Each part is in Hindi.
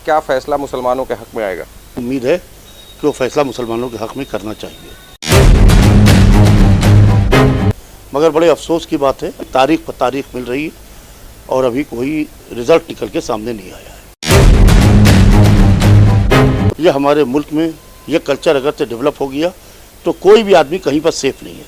क्या फैसला मुसलमानों के हक में आएगा? उम्मीद है कि वो फैसला मुसलमानों के हक में करना चाहिए, मगर बड़े अफसोस की बात है तारीख पर तारीख मिल रही है और अभी कोई रिजल्ट निकल के सामने नहीं आया है। ये हमारे मुल्क में ये कल्चर अगर से डेवलप हो गया तो कोई भी आदमी कहीं पर सेफ नहीं है।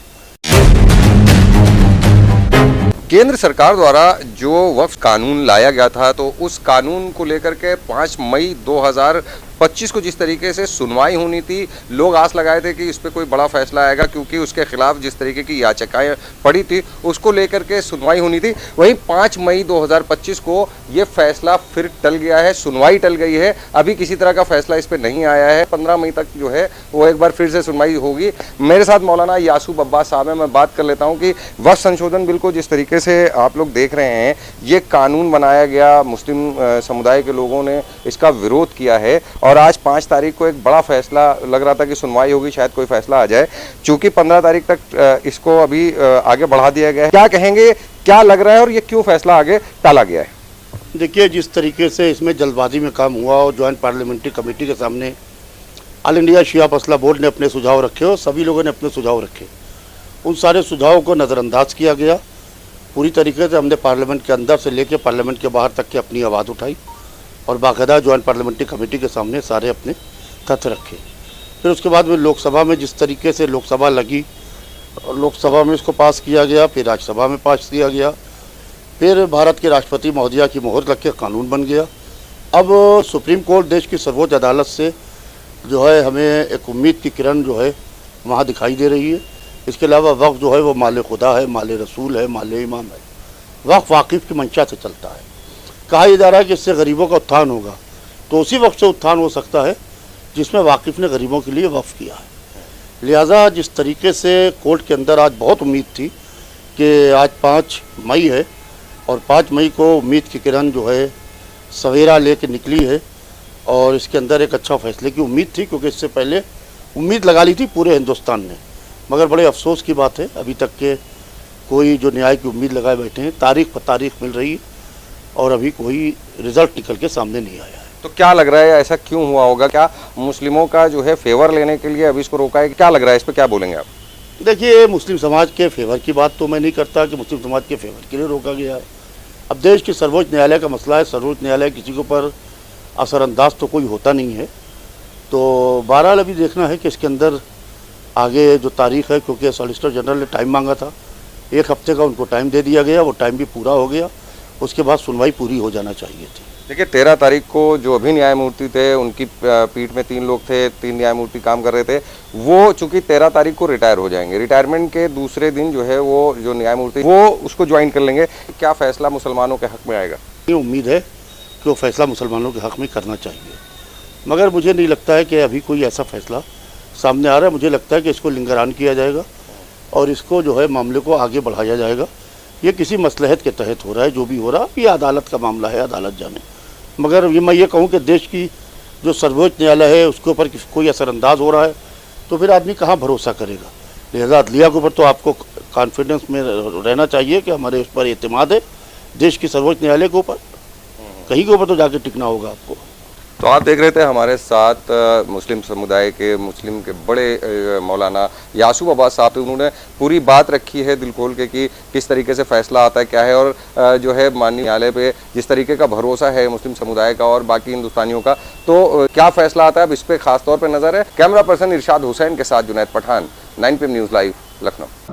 केंद्र सरकार द्वारा जो वक्फ कानून लाया गया था, तो उस कानून को लेकर के 5 मई 2025 को जिस तरीके से सुनवाई होनी थी, लोग आस लगाए थे कि इस पे कोई बड़ा फैसला आएगा, क्योंकि उसके खिलाफ जिस तरीके की याचिकाएं पड़ी थी उसको लेकर के सुनवाई होनी थी। वहीं 5 मई 2025 को ये फैसला फिर टल गया है, सुनवाई टल गई है। अभी किसी तरह का फैसला इस पर नहीं आया है। 15 मई तक जो है वो एक बार फिर से सुनवाई होगी। मेरे साथ मौलाना यासूब अब्बास साहब हैं। मैं बात कर लेता हूँ कि वक्फ संशोधन बिल को जिस तरीके से आप लोग देख रहे हैं, ये कानून बनाया गया, मुस्लिम समुदाय के लोगों ने इसका विरोध किया है और आज 5 तारीख को एक बड़ा फैसला लग रहा था कि सुनवाई होगी, शायद कोई फैसला आ जाए। चूंकि 15 तारीख तक इसको अभी आगे बढ़ा दिया गया है। क्या कहेंगे, क्या लग रहा है और ये क्यों फैसला आगे टाला गया है? देखिए, जिस तरीके से इसमें जल्दबाजी में काम हुआ और ज्वाइंट पार्लियामेंट्री कमेटी के सामने ऑल इंडिया शिया मसला बोर्ड ने अपने सुझाव रखे और सभी लोगों ने अपने सुझाव रखे, उन सारे सुझावों को नज़रअंदाज किया गया। पूरी तरीके से हमने पार्लियामेंट के अंदर से लेकर पार्लियामेंट के बाहर तक की अपनी आवाज़ उठाई और बाकायदा ज्वाइंट पार्लियामेंट्री कमेटी के सामने सारे अपने तथ्य रखे। फिर उसके बाद में लोकसभा में जिस तरीके से लोकसभा लगी, लोकसभा में इसको पास किया गया, फिर राज्यसभा में पास किया गया, फिर भारत के राष्ट्रपति महोदया की मोहर लग के कानून बन गया। अब सुप्रीम कोर्ट, देश की सर्वोच्च अदालत से जो है हमें एक उम्मीद की किरण जो है वहाँ दिखाई दे रही है। इसके अलावा वक्फ जो है वो माल खुदा है, माल रसूल है, माल इमाम है। वक्फ वाकिफ़ की मंशा से चलता है। कहा जा रहा है कि इससे गरीबों का उत्थान होगा, तो उसी वक्त से उत्थान हो सकता है जिसमें वाकिफ़ ने गरीबों के लिए वक्फ किया है। लिहाजा जिस तरीके से कोर्ट के अंदर आज बहुत उम्मीद थी कि आज 5 मई है और 5 मई को उम्मीद की किरण जो है सवेरा लेके निकली है और इसके अंदर एक अच्छा फैसले की उम्मीद थी, क्योंकि इससे पहले उम्मीद लगा ली थी पूरे हिंदुस्तान ने। मगर बड़े अफसोस की बात है अभी तक के कोई जो न्याय की उम्मीद लगाए बैठे हैं, तारीख पर तारीख मिल रही है और अभी कोई रिजल्ट निकल के सामने नहीं आया है। तो क्या लग रहा है, ऐसा क्यों हुआ होगा? क्या मुस्लिमों का जो है फेवर लेने के लिए अभी इसको रोका है? क्या लग रहा है, इस पर क्या बोलेंगे आप? देखिए, मुस्लिम समाज के फेवर की बात तो मैं नहीं करता कि मुस्लिम समाज के फेवर के लिए रोका गया है। अब देश की सर्वोच्च न्यायालय का मसला है, सर्वोच्च न्यायालय किसी के ऊपर असरअंदाज तो कोई होता नहीं है। तो बहरहाल अभी देखना है कि इसके अंदर आगे जो तारीख है, क्योंकि सॉलिसिटर जनरल ने टाइम मांगा था, 1 हफ्ते का उनको टाइम दे दिया गया, वो टाइम भी पूरा हो गया। उसके बाद सुनवाई पूरी हो जाना चाहिए थी। देखिए, 13 तारीख को जो अभी न्यायमूर्ति थे, उनकी पीठ में 3 लोग थे, 3 न्यायमूर्ति काम कर रहे थे, वो चूंकि 13 तारीख को रिटायर हो जाएंगे, रिटायरमेंट के दूसरे दिन जो है वो जो न्यायमूर्ति वो उसको ज्वाइन कर लेंगे। क्या फैसला मुसलमानों के हक में आएगा? ये उम्मीद है कि वो फैसला मुसलमानों के हक में करना चाहिए, मगर मुझे नहीं लगता है कि अभी कोई ऐसा फैसला सामने आ रहा है। मुझे लगता है कि इसको लिंगरान किया जाएगा और इसको जो है मामले को आगे बढ़ाया जाएगा। ये किसी मसलहत के तहत हो रहा है, जो भी हो रहा है ये अदालत का मामला है, अदालत जाने। मगर ये मैं ये कहूँ कि देश की जो सर्वोच्च न्यायालय है उसके ऊपर कोई असरअंदाज हो रहा है तो फिर आदमी कहाँ भरोसा करेगा। लिहाजा अदलिया के ऊपर तो आपको कॉन्फिडेंस में रहना चाहिए कि हमारे उस पर एतमाद है, देश की सर्वोच्च न्यायालय के ऊपर, कहीं के ऊपर तो जाके टिकना होगा आपको। तो आप देख रहे थे हमारे साथ मुस्लिम समुदाय के, मुस्लिम के बड़े मौलाना यासूब अब्बास साहब थे। उन्होंने पूरी बात रखी है दिल खोल के कि किस तरीके से फैसला आता है, क्या है, और जो है माननीय न्यायालय पे जिस तरीके का भरोसा है मुस्लिम समुदाय का और बाकी हिंदुस्तानियों का, तो क्या फैसला आता है अब इस पर खास तौर पर नजर है। कैमरा पर्सन इरशाद हुसैन के साथ Junaid Pathan, 9 PM news live, Lucknow.